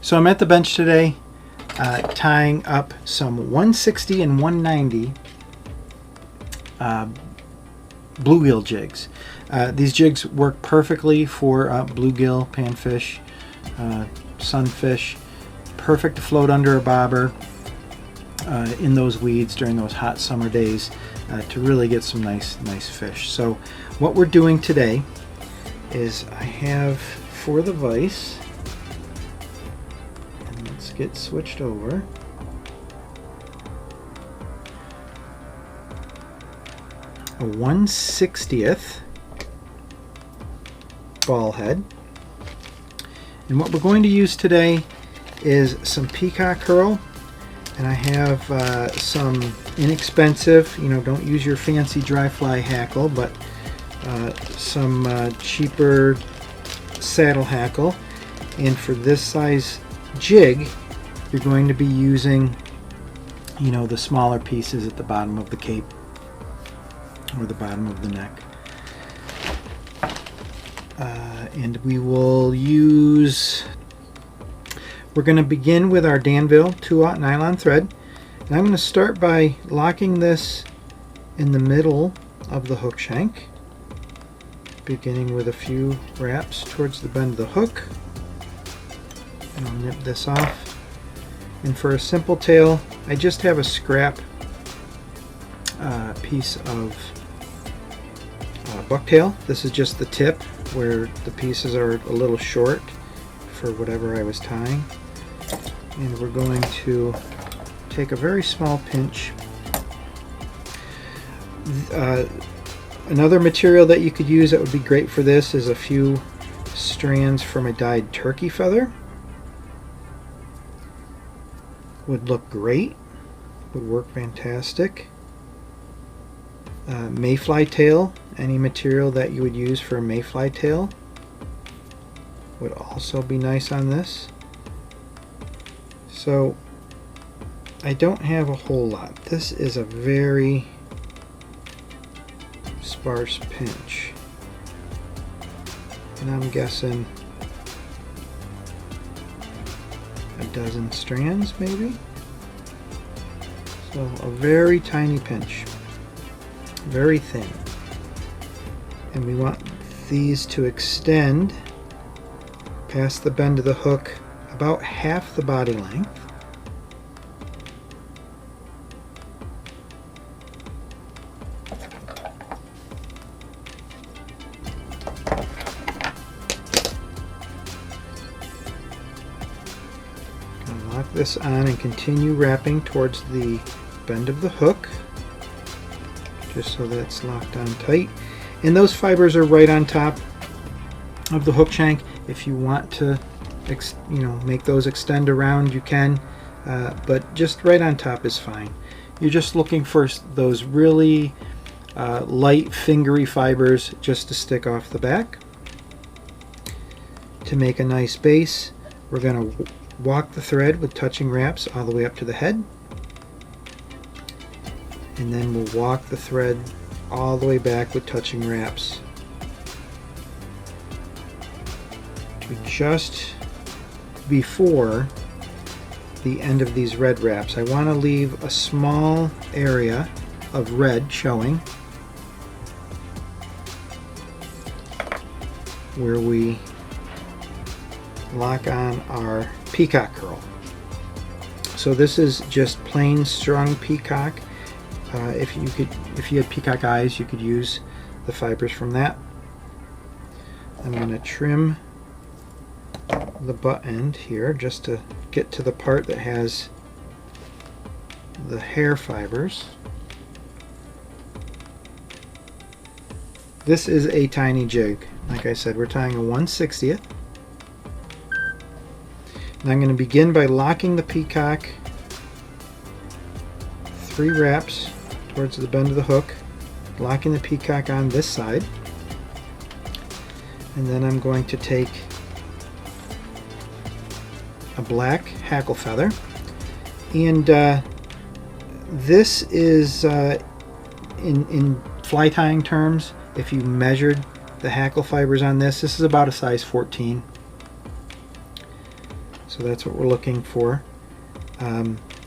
So I'm at the bench today tying up some 160 and 190 bluegill jigs. These jigs work perfectly for bluegill, panfish, sunfish. Perfect to float under a bobber in those weeds during those hot summer days to really get some nice fish. So what we're doing today is I have for the vise, and let's get switched over. A 1/60th ball head. And what we're going to use today is some Peacock Herl, and I have some inexpensive, don't use your fancy dry fly hackle, but some cheaper saddle hackle. And for this size jig, you're going to be using, the smaller pieces at the bottom of the cape or the bottom of the neck. And we will use, we're going to begin with our Danville 2/0 nylon thread. And I'm going to start by locking this in the middle of the hook shank, beginning with a few wraps towards the bend of the hook. And I'll nip this off. And for a simple tail, I just have a scrap piece of bucktail. This is just the tip where the pieces are a little short for whatever I was tying. And we're going to take a very small pinch. Another material that you could use that would be great for this is a few strands from a dyed turkey feather. Would look great, would work fantastic. Mayfly tail, any material that you would use for a mayfly tail would also be nice on this. So I don't have a whole lot. This is a very sparse pinch, and I'm guessing a dozen strands maybe. So a very tiny pinch, very thin, and we want these to extend past the bend of the hook about half the body length. Lock this on and continue wrapping towards the bend of the hook, just so that it's locked on tight. And those fibers are right on top of the hook shank. If you want to make those extend around, you can, but just right on top is fine. You're just looking for those really light fingery fibers just to stick off the back. To make a nice base, we're going to walk the thread with touching wraps all the way up to the head, and then we'll walk the thread all the way back with touching wraps to just before the end of these red wraps. I want to leave a small area of red showing where we lock on our Peacock Herl. So this is just plain strung peacock. If you had peacock eyes, you could use the fibers from that. I'm going to trim the butt end here just to get to the part that has the hair fibers. This is a tiny jig. Like I said, we're tying a 1/60th. And I'm going to begin by locking the peacock 3 wraps towards the bend of the hook, locking the peacock on this side, and then I'm going to take a black hackle feather, and this is in fly tying terms, if you measured the hackle fibers on this is about a size 14. So that's what we're looking for.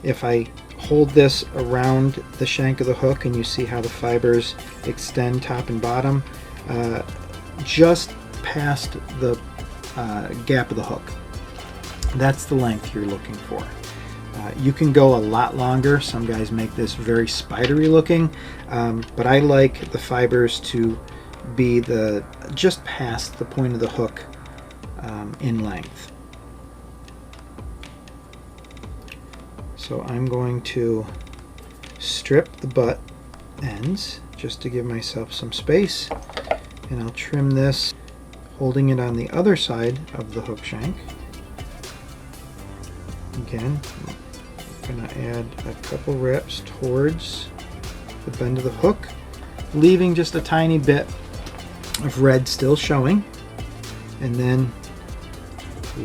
If I hold this around the shank of the hook, and you see how the fibers extend top and bottom, just past the gap of the hook. That's the length you're looking for. You can go a lot longer. Some guys make this very spidery looking, but I like the fibers to be just past the point of the hook in length. So I'm going to strip the butt ends just to give myself some space, and I'll trim this holding it on the other side of the hook shank. Again, I'm going to add a couple wraps towards the bend of the hook, leaving just a tiny bit of red still showing, and then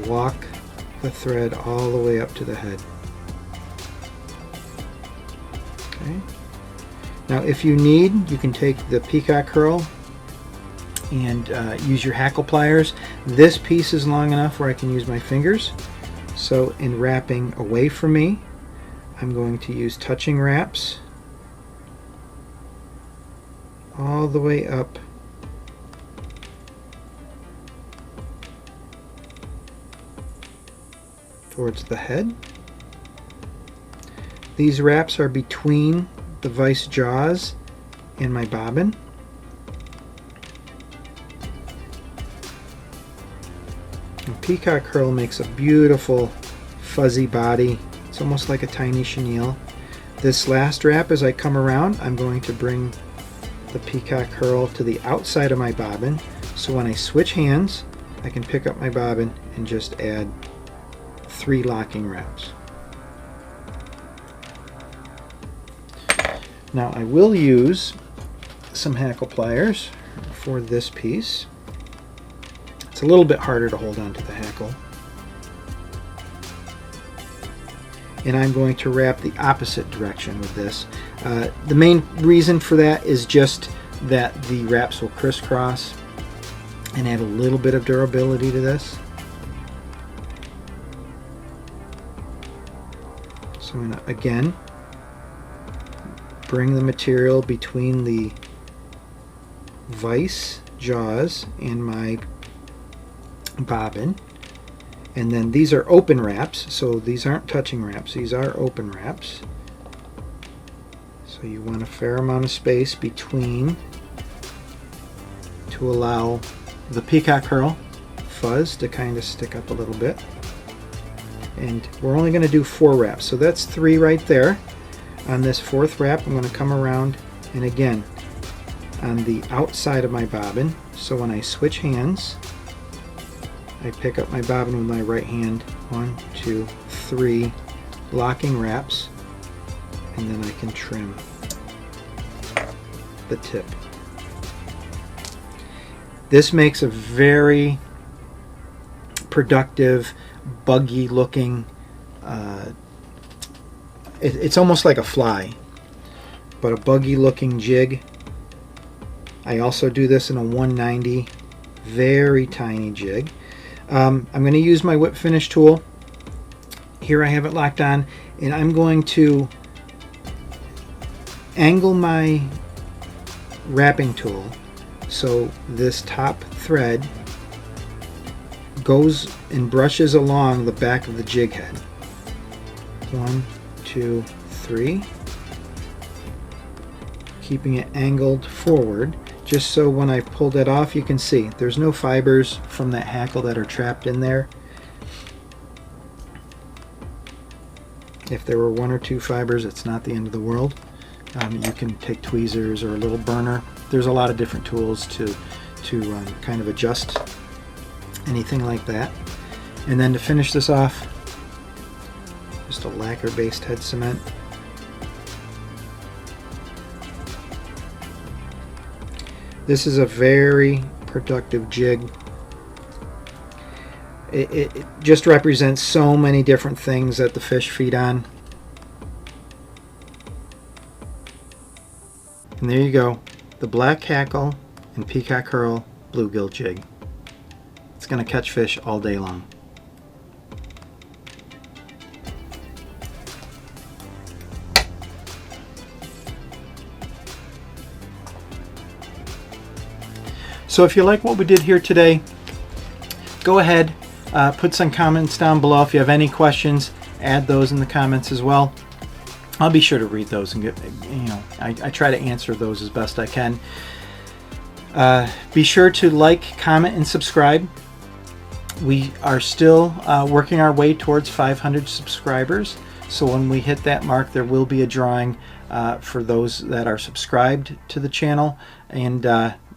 walk the thread all the way up to the head. Okay. Now if you need, you can take the Peacock Herl and use your Hackle pliers. This piece is long enough where I can use my fingers. So in wrapping away from me, I'm going to use touching wraps all the way up towards the head. These wraps are between the vise jaws and my bobbin. And Peacock Herl makes a beautiful fuzzy body. It's almost like a tiny chenille. This last wrap, as I come around, I'm going to bring the Peacock Herl to the outside of my bobbin, so when I switch hands, I can pick up my bobbin and just add 3 locking wraps. Now I will use some Hackle pliers for this piece. It's a little bit harder to hold on to the hackle. And I'm going to wrap the opposite direction with this. The main reason for that is just that the wraps will crisscross and add a little bit of durability to this. So I'm going to, again, bring the material between the vise jaws and my bobbin, and then these are open wraps, so these aren't touching wraps, these are open wraps. So you want a fair amount of space between to allow the Peacock Herl fuzz to kind of stick up a little bit. And we're only going to do 4 wraps, so that's 3 right there. On this 4th wrap, I'm going to come around, and again on the outside of my bobbin, so when I switch hands, I pick up my bobbin with my right hand, 1, 2, 3 locking wraps, and then I can trim the tip. This makes a very productive, buggy looking, it's almost like a fly, but a buggy looking jig. I also do this in a 190, very tiny jig. I'm going to use my whip finish tool. Here I have it locked on, and I'm going to angle my wrapping tool so this top thread goes and brushes along the back of the jig head. 1, 2, 3. Keeping it angled forward, just so when I pull that off, you can see there's no fibers from that hackle that are trapped in there. If there were 1 or 2 fibers, it's not the end of the world. You can take tweezers or a little burner. There's a lot of different tools to kind of adjust anything like that. And then to finish this off, just a lacquer-based head cement. This is a very productive jig. It just represents so many different things that the fish feed on. And there you go, the Black Hackle and Peacock Herl Bluegill Jig. It's going to catch fish all day long. So if you like what we did here today, go ahead, put some comments down below. If you have any questions, add those in the comments as well. I'll be sure to read those and get, I try to answer those as best I can. Be sure to like, comment, and subscribe. We are still working our way towards 500 subscribers. So when we hit that mark, there will be a drawing for those that are subscribed to the channel, and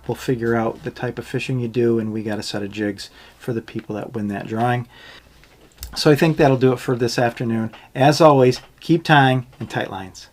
we'll figure out the type of fishing you do, and we got a set of jigs for the people that win that drawing. So I think that'll do it for this afternoon. As always, keep tying and tight lines.